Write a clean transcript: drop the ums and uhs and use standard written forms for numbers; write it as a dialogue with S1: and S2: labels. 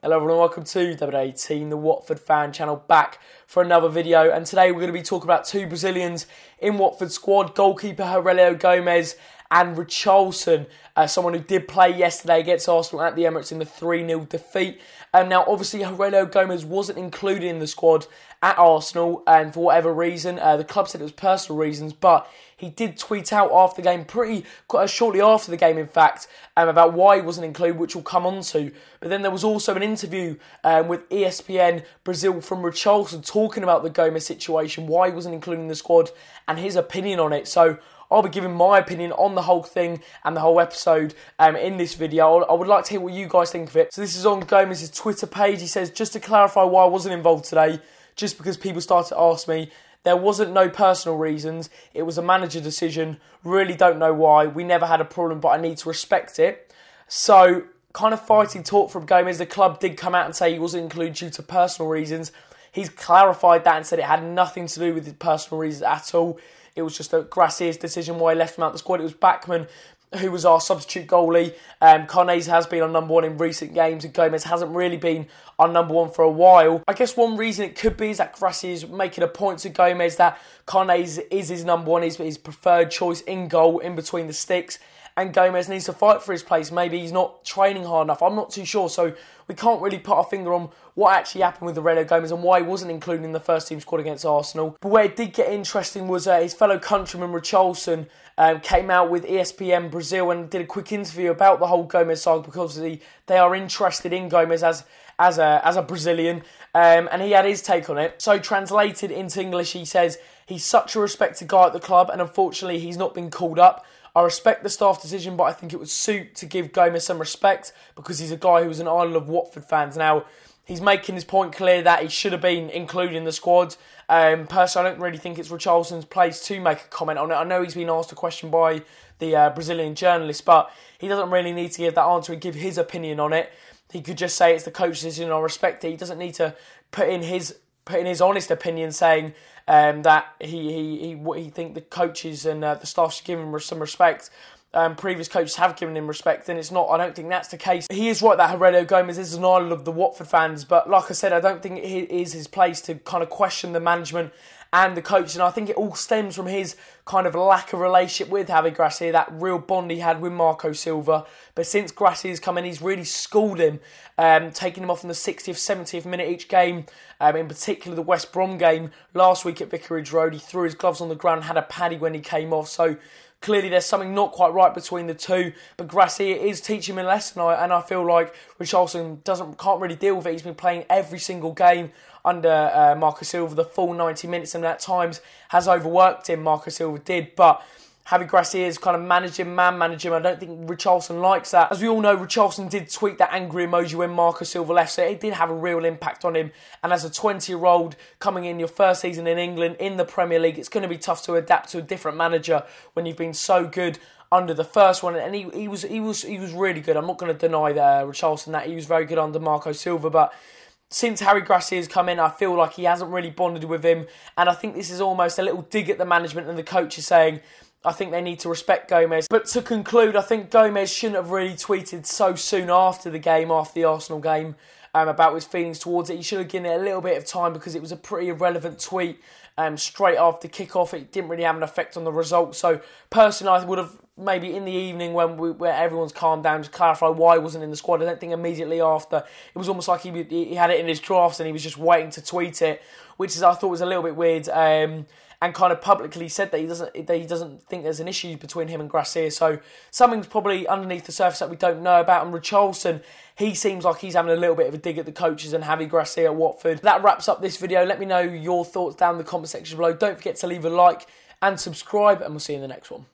S1: Hello everyone, welcome to WD18, the Watford fan channel, back for another video. And today we're going to be talking about two Brazilians in Watford squad, goalkeeper Aurelio Gomes and Richarlison, someone who did play yesterday against Arsenal at the Emirates in the 3-0 defeat. Now obviously Aurelio Gomes wasn't included in the squad at Arsenal, and for whatever reason, the club said it was personal reasons, but he did tweet out after the game, quite shortly after the game in fact, about why he wasn't included, which we'll come on to. But then there was also an interview with ESPN Brazil from Richarlison talking about the Gomes situation, why he wasn't included in the squad, and his opinion on it. So I'll be giving my opinion on the whole thing and the whole episode in this video. I would like to hear what you guys think of it. So this is on Gomes' Twitter page. He says, just to clarify why I wasn't involved today, just because people started to ask me, there wasn't no personal reasons. It was a manager decision. Really don't know why. We never had a problem, but I need to respect it. So, kind of fighting talk from Gomes. The club did come out and say he wasn't included due to personal reasons. He's clarified that and said it had nothing to do with his personal reasons at all. It was just a Gracia's decision why he left him out of the squad. It was Bachmann who was our substitute goalie. Carnes has been our number one in recent games, and Gomes hasn't really been our number one for a while. I guess one reason it could be is that Gracia is making a point to Gomes that Carnes is his number one, his preferred choice in goal, in between the sticks, and Gomes needs to fight for his place. Maybe he's not training hard enough. I'm not too sure, so we can't really put our finger on what actually happened with Aurelio Gomes and why he wasn't included in the first team squad against Arsenal. But where it did get interesting was his fellow countryman Richarlison came out with ESPN Brazil and did a quick interview about the whole Gomes saga, because they are interested in Gomes as a Brazilian, and he had his take on it. So translated into English, he says, he's such a respected guy at the club, and unfortunately he's not been called up. I respect the staff decision, but I think it would suit to give Gomes some respect because he's a guy who was an idol of Watford fans. Now, he's making his point clear that he should have been included in the squad. Personally, I don't really think it's Richarlison's place to make a comment on it. I know he's been asked a question by the Brazilian journalist, but he doesn't really need to give that answer and give his opinion on it. He could just say it's the coach's decision, I respect it. He doesn't need to put in his honest opinion saying that he think the coaches and the staff should give him some respect. Previous coaches have given him respect, and it's not. I don't think that's the case. He is right that Aurelio Gomes is an idol of the Watford fans, but like I said, I don't think it is his place to kind of question the management and the coach, and I think it all stems from his kind of lack of relationship with Javi Gracia, that real bond he had with Marco Silva. But since Gracia's come in, he's really schooled him, taking him off in the 60th, 70th minute each game, in particular the West Brom game last week at Vicarage Road. He threw his gloves on the ground, had a paddy when he came off, so clearly there's something not quite right between the two, but Gracia is teaching him a lesson, and I feel like Richarlison can't really deal with it. He's been playing every single game under Marco Silva, the full 90 minutes, and at times has overworked him, Marco Silva did, but Javi Gracia has kind of managed him, man-managed him. I don't think Richarlison likes that. As we all know, Richarlison did tweet that angry emoji when Marco Silva left, so it did have a real impact on him. And as a 20-year-old coming in your first season in England, in the Premier League, it's going to be tough to adapt to a different manager when you've been so good under the first one. And he was really good. I'm not going to deny Richarlison that he was very good under Marco Silva, but since Harry Gracia has come in, I feel like he hasn't really bonded with him, and I think this is almost a little dig at the management and the coach is saying, I think they need to respect Gomes. But to conclude, I think Gomes shouldn't have really tweeted so soon after the game, after the Arsenal game, about his feelings towards it. He should have given it a little bit of time because it was a pretty irrelevant tweet straight after kick-off. It didn't really have an effect on the result. So personally, I would have maybe in the evening where everyone's calmed down, just clarify why he wasn't in the squad. I don't think immediately after. It was almost like he had it in his drafts and he was just waiting to tweet it, which I thought was a little bit weird. And kind of publicly said that he doesn't think there's an issue between him and Gracia. So something's probably underneath the surface that we don't know about. And Richarlison, he seems like he's having a little bit of a dig at the coaches and Javi Gracia at Watford. That wraps up this video. Let me know your thoughts down in the comment section below. Don't forget to leave a like and subscribe, and we'll see you in the next one.